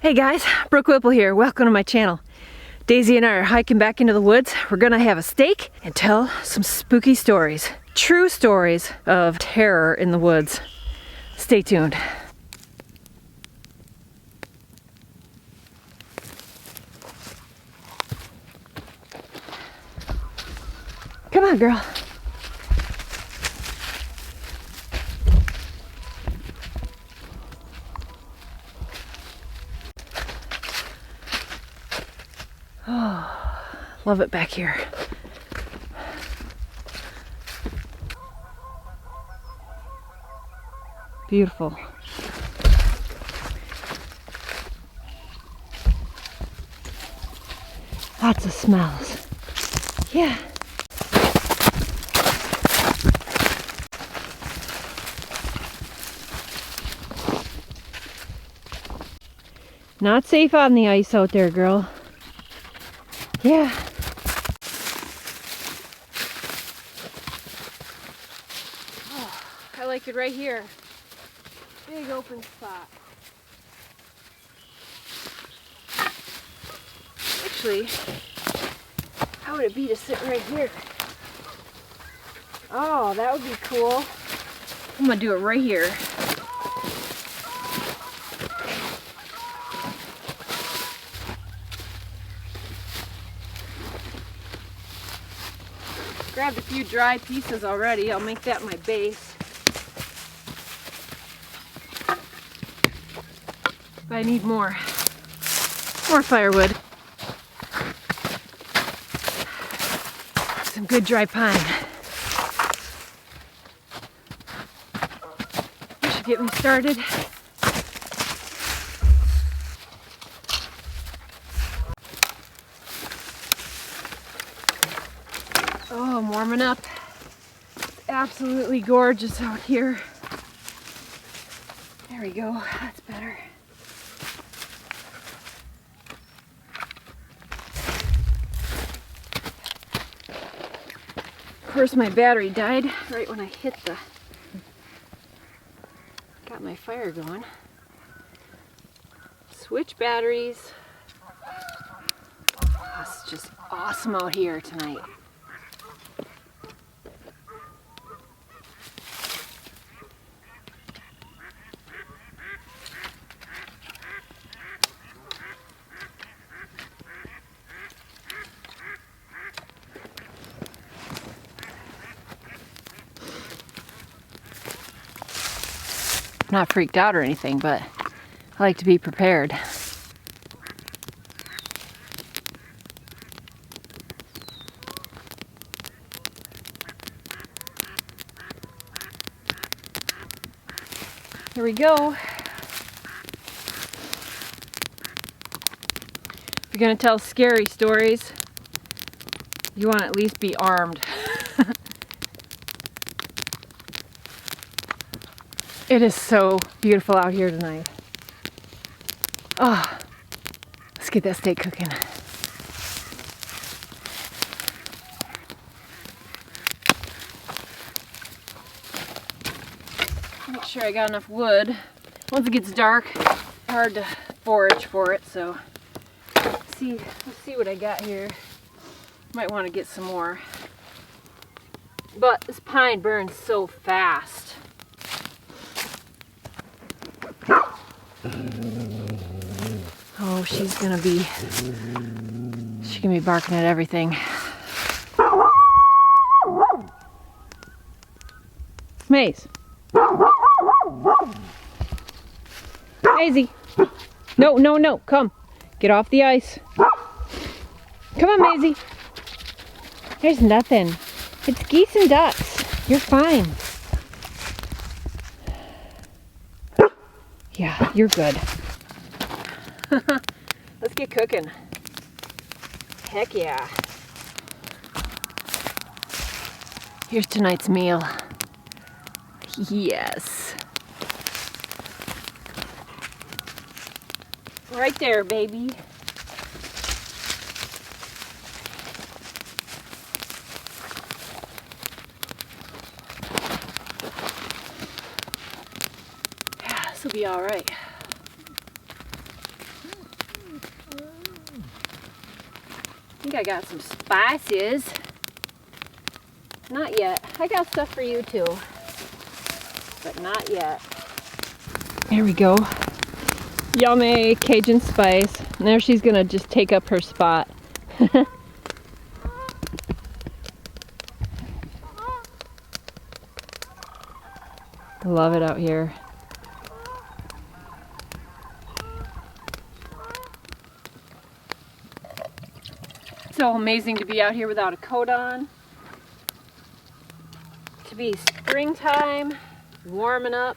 Hey guys, Brooke Whipple here. Welcome to my channel. Daisy and I are hiking back into the woods. We're gonna have a steak and tell some spooky stories. True stories of terror in the woods. Stay tuned. Come on, girl. Oh, love it back here. Beautiful. Lots of smells. Yeah. Not safe on the ice out there, girl. Yeah. Oh, I like it right here. Big open spot. Actually, how would it be to sit right here? Oh, that would be cool. I'm gonna do it right here. Grabbed a few dry pieces already. I'll make that my base. But I need more firewood. Some good dry pine. This should get me started. Oh, I'm warming up. It's absolutely gorgeous out here. There we go. That's better. Of course, my battery died right when I hit the... Got my fire going. Switch batteries. Oh, it's just awesome out here tonight. Not freaked out or anything, but I like to be prepared. Here we go. If you're gonna tell scary stories, you want to at least be armed. It is so beautiful out here tonight. Oh, let's get that steak cooking. Make sure I got enough wood. Once it gets dark, it's hard to forage for it, so let's see what I got here. Might want to get some more. But this pine burns so fast. Oh, she's gonna be barking at everything. Maze. Maisie. No, no, no, come. Get off the ice. Come on, Maisie. There's nothing. It's geese and ducks. You're fine. Yeah, you're good. Let's get cooking. Heck yeah. Here's tonight's meal. Yes. Right there, baby. Yeah, this will be all right. think I got some spices. Not yet. I got stuff for you too, but not yet. There we go. Yummy Cajun spice. And there she's gonna just take up her spot. I love it out here. So amazing to be out here without a coat on. To be springtime, warming up.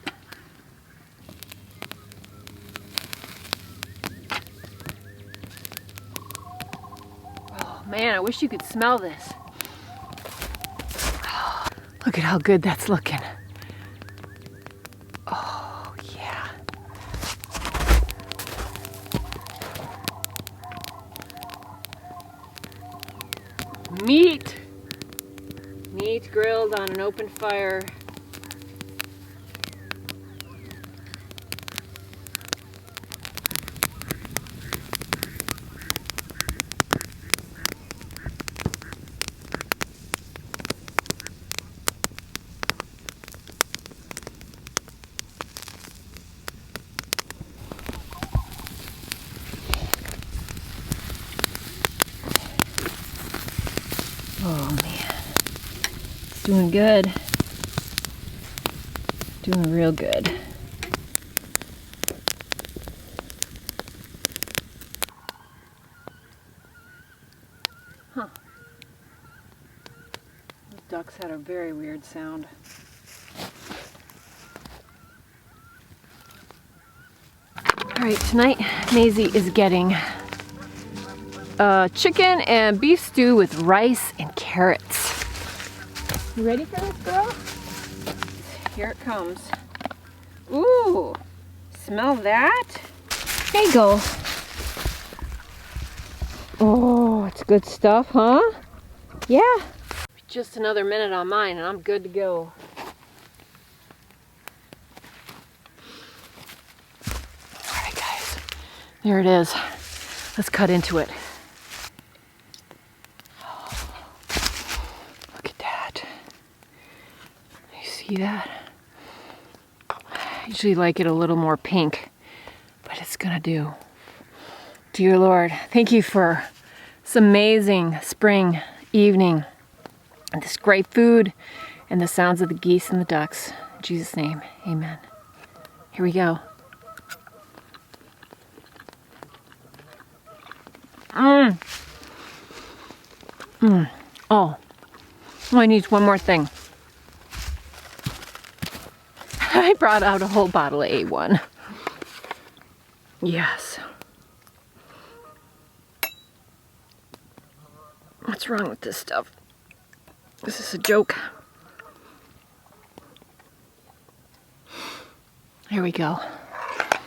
Oh man, I wish you could smell this. Oh, look at how good that's looking. Oh yeah. Meat grilled on an open fire. Oh man, it's doing good. Doing real good. Huh. Those ducks had a very weird sound. Alright, tonight Maisie is getting chicken and beef stew with rice and carrots. You ready for this, girl? Here it comes. Ooh, smell that? There you go. Oh, it's good stuff, huh? Yeah. Just another minute on mine and I'm good to go. Alright guys, there it is. Let's cut into it. Oh, look at that. You see that? I usually like it a little more pink, but it's gonna do. Dear Lord, thank you for this amazing spring evening and this great food and the sounds of the geese and the ducks. In Jesus' name, amen. Here we go. Oh, I need one more thing. I brought out a whole bottle of A1. Yes. What's wrong with this stuff? Is this a joke? Here we go.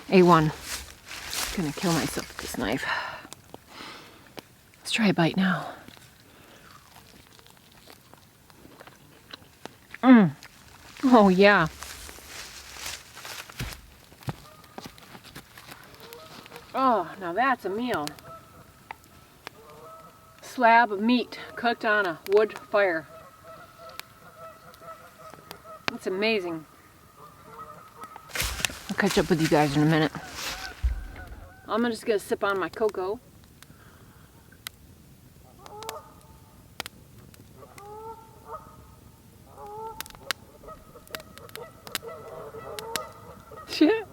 A1. I'm gonna kill myself with this knife. Let's try a bite now. Oh yeah. Oh, now that's a meal. Slab of meat cooked on a wood fire. That's amazing. I'll catch up with you guys in a minute. I'm just gonna sip on my cocoa.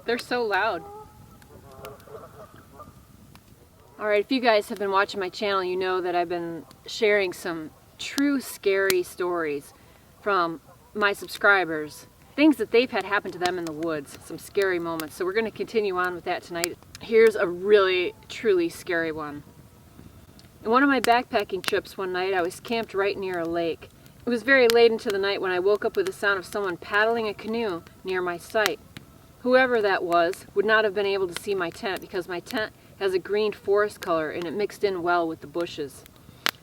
They're so loud. Alright, if you guys have been watching my channel, you know that I've been sharing some true scary stories from my subscribers. Things that they've had happen to them in the woods. Some scary moments. So we're going to continue on with that tonight. Here's a really, truly scary one. In one of my backpacking trips one night, I was camped right near a lake. It was very late into the night when I woke up with the sound of someone paddling a canoe near my site. Whoever that was would not have been able to see my tent because my tent has a green forest color and it mixed in well with the bushes.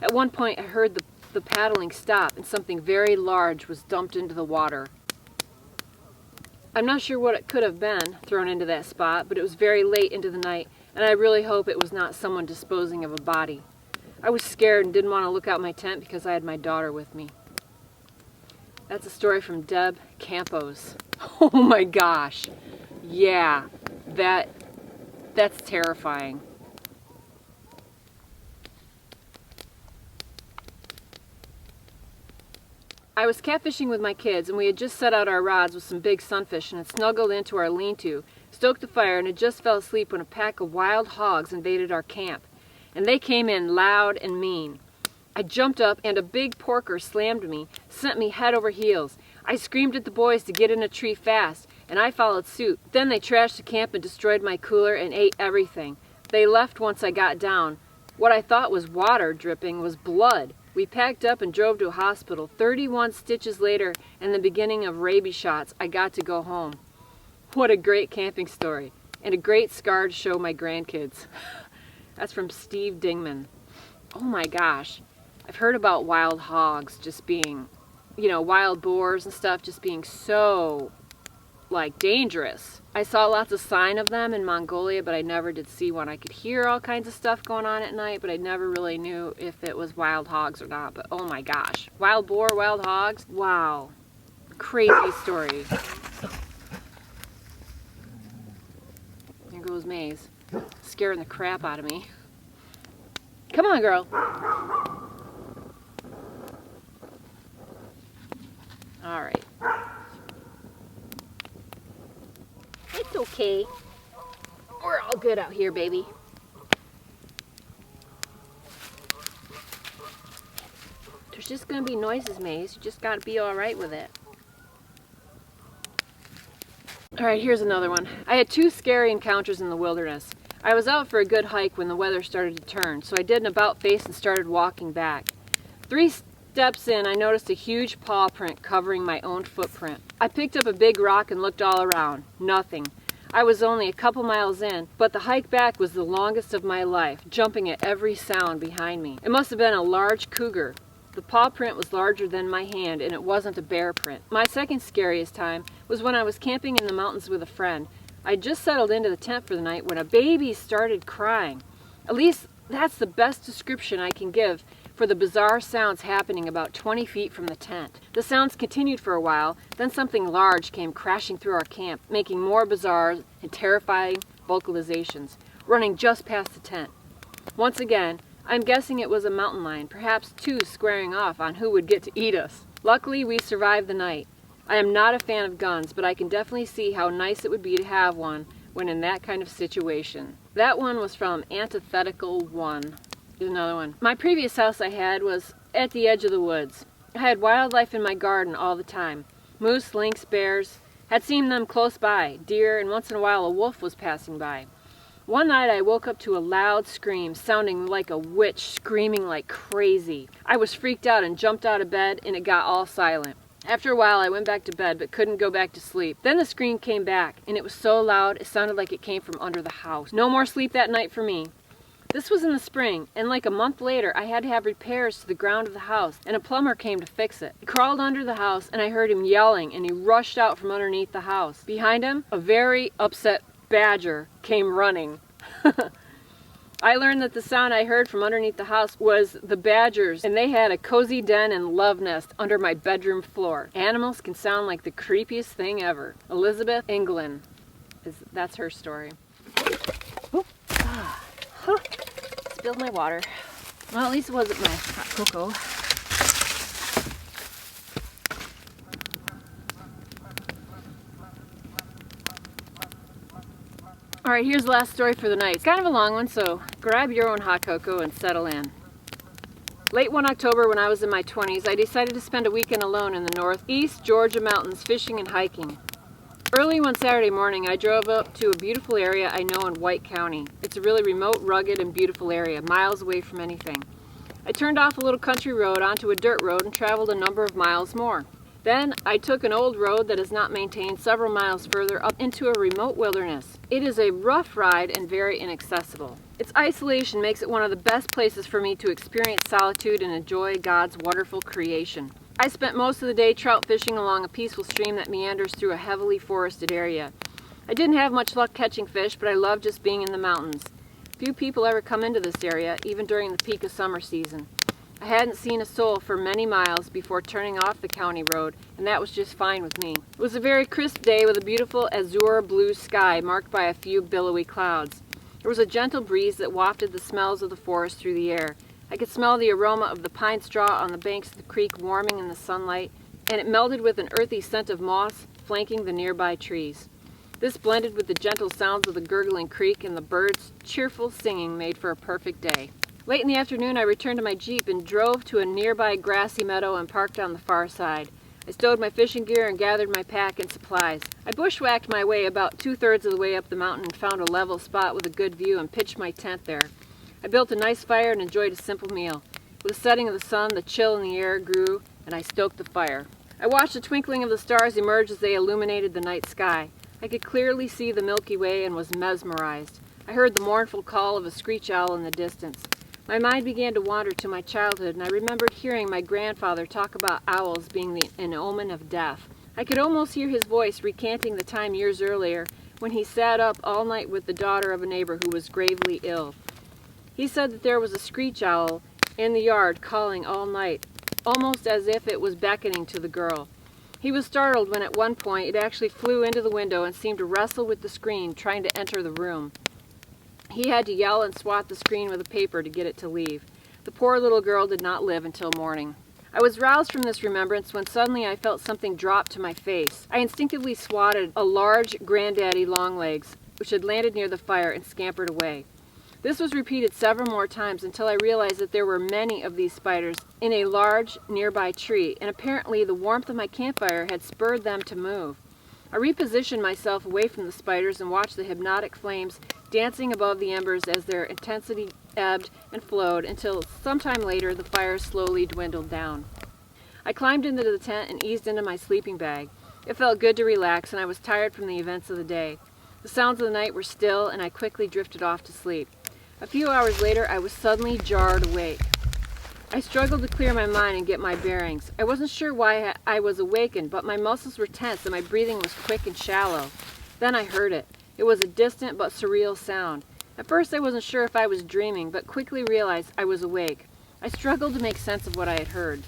At one point I heard the paddling stop and something very large was dumped into the water. I'm not sure what it could have been thrown into that spot, but it was very late into the night and I really hope it was not someone disposing of a body. I was scared and didn't want to look out my tent because I had my daughter with me. That's a story from Deb Campos. Oh my gosh. Yeah, that's terrifying. I was catfishing with my kids, and we had just set out our rods with some big sunfish and had snuggled into our lean-to, stoked the fire, and had just fell asleep when a pack of wild hogs invaded our camp. And they came in loud and mean. I jumped up, and a big porker slammed me, sent me head over heels. I screamed at the boys to get in a tree fast, and I followed suit. Then they trashed the camp and destroyed my cooler and ate everything. They left once I got down. What I thought was water dripping was blood. We packed up and drove to a hospital. 31 stitches later and the beginning of rabies shots, I got to go home. What a great camping story, and a great scar to show my grandkids. That's from Steve Dingman. Oh my gosh, I've heard about wild hogs just being, wild boars and stuff just being so, dangerous. I saw lots of sign of them in Mongolia, but I never did see one. I could hear all kinds of stuff going on at night, but I never really knew if it was wild hogs or not. But oh my gosh, wild boar, wild hogs, wow, crazy story. There goes Maze, scaring the crap out of me. Come on, girl. All right. It's okay. We're all good out here, baby. There's just gonna be noises, Maze. You just gotta be all right with it. All right, here's another one. I had 2 scary encounters in the wilderness. I was out for a good hike when the weather started to turn, so I did an about face and started walking back. 3 steps in, I noticed a huge paw print covering my own footprint. I picked up a big rock and looked all around. Nothing. I was only a couple miles in, but the hike back was the longest of my life, jumping at every sound behind me. It must have been a large cougar. The paw print was larger than my hand, and it wasn't a bear print. My second scariest time was when I was camping in the mountains with a friend. I just settled into the tent for the night when a baby started crying. At least that's the best description I can give for the bizarre sounds happening about 20 feet from the tent. The sounds continued for a while, then something large came crashing through our camp, making more bizarre and terrifying vocalizations, running just past the tent. Once again, I'm guessing it was a mountain lion, perhaps 2 squaring off on who would get to eat us. Luckily, we survived the night. I am not a fan of guns, but I can definitely see how nice it would be to have one when in that kind of situation. That one was from Antithetical 1. Here's another one. My previous house I had was at the edge of the woods. I had wildlife in my garden all the time. Moose, lynx, bears. Had seen them close by. Deer, and once in a while a wolf was passing by. One night I woke up to a loud scream, sounding like a witch screaming like crazy. I was freaked out and jumped out of bed, and it got all silent. After a while I went back to bed but couldn't go back to sleep. Then the scream came back, and it was so loud it sounded like it came from under the house. No more sleep that night for me. This was in the spring, and like a month later I had to have repairs to the ground of the house, and a plumber came to fix it. He crawled under the house, and I heard him yelling, and he rushed out from underneath the house. Behind him, a very upset badger came running. I learned that the sound I heard from underneath the house was the badgers, and they had a cozy den and love nest under my bedroom floor. Animals can sound like the creepiest thing ever. Elizabeth England, that's her story. Spilled my water. Well, at least it wasn't my hot cocoa. Alright, here's the last story for the night. It's kind of a long one, so grab your own hot cocoa and settle in. Late one October, when I was in my 20s, I decided to spend a weekend alone in the northeast Georgia mountains fishing and hiking. Early one Saturday morning, I drove up to a beautiful area I know in White County. It's a really remote, rugged, and beautiful area, miles away from anything. I turned off a little country road onto a dirt road and traveled a number of miles more. Then I took an old road that is not maintained several miles further up into a remote wilderness. It is a rough ride and very inaccessible. Its isolation makes it one of the best places for me to experience solitude and enjoy God's wonderful creation. I spent most of the day trout fishing along a peaceful stream that meanders through a heavily forested area. I didn't have much luck catching fish, but I loved just being in the mountains. Few people ever come into this area, even during the peak of summer season. I hadn't seen a soul for many miles before turning off the county road, and that was just fine with me. It was a very crisp day with a beautiful azure blue sky marked by a few billowy clouds. There was a gentle breeze that wafted the smells of the forest through the air. I could smell the aroma of the pine straw on the banks of the creek warming in the sunlight, and it melded with an earthy scent of moss flanking the nearby trees. This blended with the gentle sounds of the gurgling creek and the birds' cheerful singing made for a perfect day. Late in the afternoon, I returned to my Jeep and drove to a nearby grassy meadow and parked on the far side. I stowed my fishing gear and gathered my pack and supplies. I bushwhacked my way about 2/3 of the way up the mountain and found a level spot with a good view and pitched my tent there. I built a nice fire and enjoyed a simple meal. With the setting of the sun, the chill in the air grew, and I stoked the fire. I watched the twinkling of the stars emerge as they illuminated the night sky. I could clearly see the Milky Way and was mesmerized. I heard the mournful call of a screech owl in the distance. My mind began to wander to my childhood, and I remembered hearing my grandfather talk about owls being an omen of death. I could almost hear his voice recanting the time years earlier when he sat up all night with the daughter of a neighbor who was gravely ill. He said that there was a screech owl in the yard calling all night, almost as if it was beckoning to the girl. He was startled when at one point it actually flew into the window and seemed to wrestle with the screen, trying to enter the room. He had to yell and swat the screen with a paper to get it to leave. The poor little girl did not live until morning. I was roused from this remembrance when suddenly I felt something drop to my face. I instinctively swatted a large granddaddy longlegs, which had landed near the fire, and scampered away. This was repeated several more times until I realized that there were many of these spiders in a large nearby tree, and apparently the warmth of my campfire had spurred them to move. I repositioned myself away from the spiders and watched the hypnotic flames dancing above the embers as their intensity ebbed and flowed until sometime later the fire slowly dwindled down. I climbed into the tent and eased into my sleeping bag. It felt good to relax, and I was tired from the events of the day. The sounds of the night were still, and I quickly drifted off to sleep. A few hours later, I was suddenly jarred awake. I struggled to clear my mind and get my bearings. I wasn't sure why I was awakened, but my muscles were tense and my breathing was quick and shallow. Then I heard it. It was a distant but surreal sound. At first I wasn't sure if I was dreaming, but quickly realized I was awake. I struggled to make sense of what I had heard.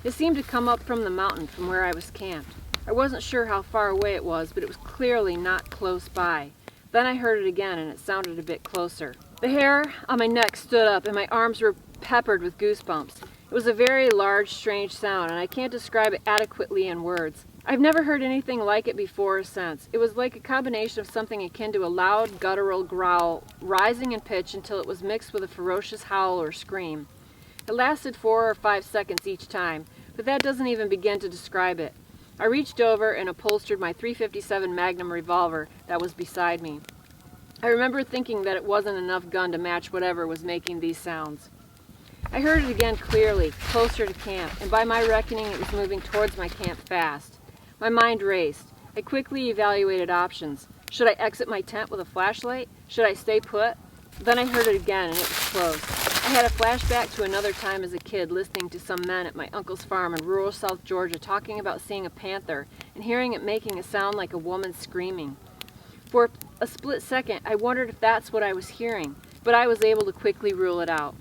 It seemed to come up from the mountain from where I was camped. I wasn't sure how far away it was, but it was clearly not close by. Then I heard it again, and it sounded a bit closer. The hair on my neck stood up, and my arms were peppered with goosebumps. It was a very large, strange sound, and I can't describe it adequately in words. I've never heard anything like it before or since. It was like a combination of something akin to a loud, guttural growl, rising in pitch until it was mixed with a ferocious howl or scream. It lasted 4 or 5 seconds each time, but that doesn't even begin to describe it. I reached over and upholstered my .357 Magnum revolver that was beside me. I remember thinking that it wasn't enough gun to match whatever was making these sounds. I heard it again clearly, closer to camp, and by my reckoning it was moving towards my camp fast. My mind raced. I quickly evaluated options. Should I exit my tent with a flashlight? Should I stay put? Then I heard it again, and it was close. I had a flashback to another time as a kid listening to some men at my uncle's farm in rural South Georgia talking about seeing a panther and hearing it making a sound like a woman screaming. For a split second, I wondered if that's what I was hearing, but I was able to quickly rule it out.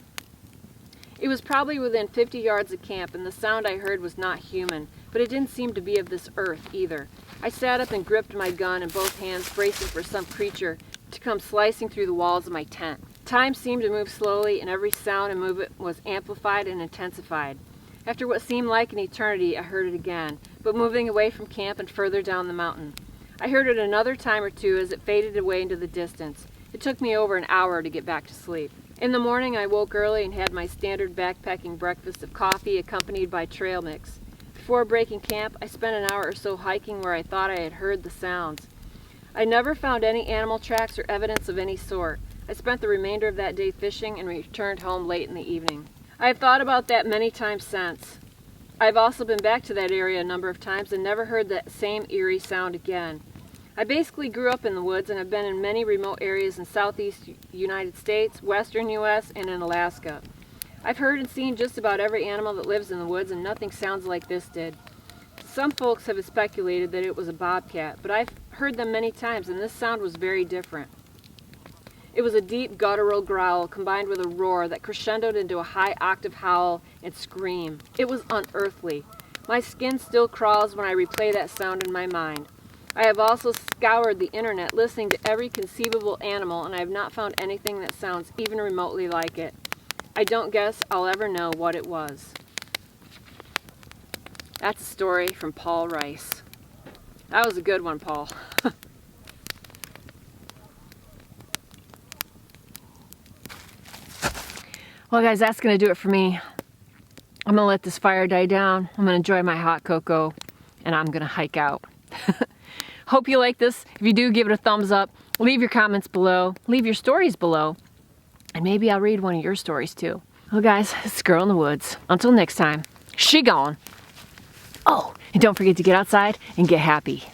It was probably within 50 yards of camp, and the sound I heard was not human, but it didn't seem to be of this earth either. I sat up and gripped my gun in both hands, bracing for some creature to come slicing through the walls of my tent. Time seemed to move slowly, and every sound and movement was amplified and intensified. After what seemed like an eternity, I heard it again, but moving away from camp and further down the mountain. I heard it another time or two as it faded away into the distance. It took me over an hour to get back to sleep. In the morning, I woke early and had my standard backpacking breakfast of coffee accompanied by trail mix. Before breaking camp, I spent an hour or so hiking where I thought I had heard the sounds. I never found any animal tracks or evidence of any sort. I spent the remainder of that day fishing and returned home late in the evening. I have thought about that many times since. I've also been back to that area a number of times and never heard that same eerie sound again. I basically grew up in the woods and have been in many remote areas in southeast United States, western U.S., and in Alaska. I've heard and seen just about every animal that lives in the woods, and nothing sounds like this did. Some folks have speculated that it was a bobcat, but I've heard them many times, and this sound was very different. It was a deep guttural growl combined with a roar that crescendoed into a high octave howl and scream. It was unearthly. My skin still crawls when I replay that sound in my mind. I have also scoured the internet listening to every conceivable animal, and I have not found anything that sounds even remotely like it. I don't guess I'll ever know what it was. That's a story from Paul Rice. That was a good one, Paul. Well, guys, that's going to do it for me. I'm going to let this fire die down. I'm going to enjoy my hot cocoa, and I'm going to hike out. Hope you like this. If you do, give it a thumbs up. Leave your comments below. Leave your stories below. And maybe I'll read one of your stories, too. Well, guys, it's Girl in the Woods. Until next time, she gone. Oh, and don't forget to get outside and get happy.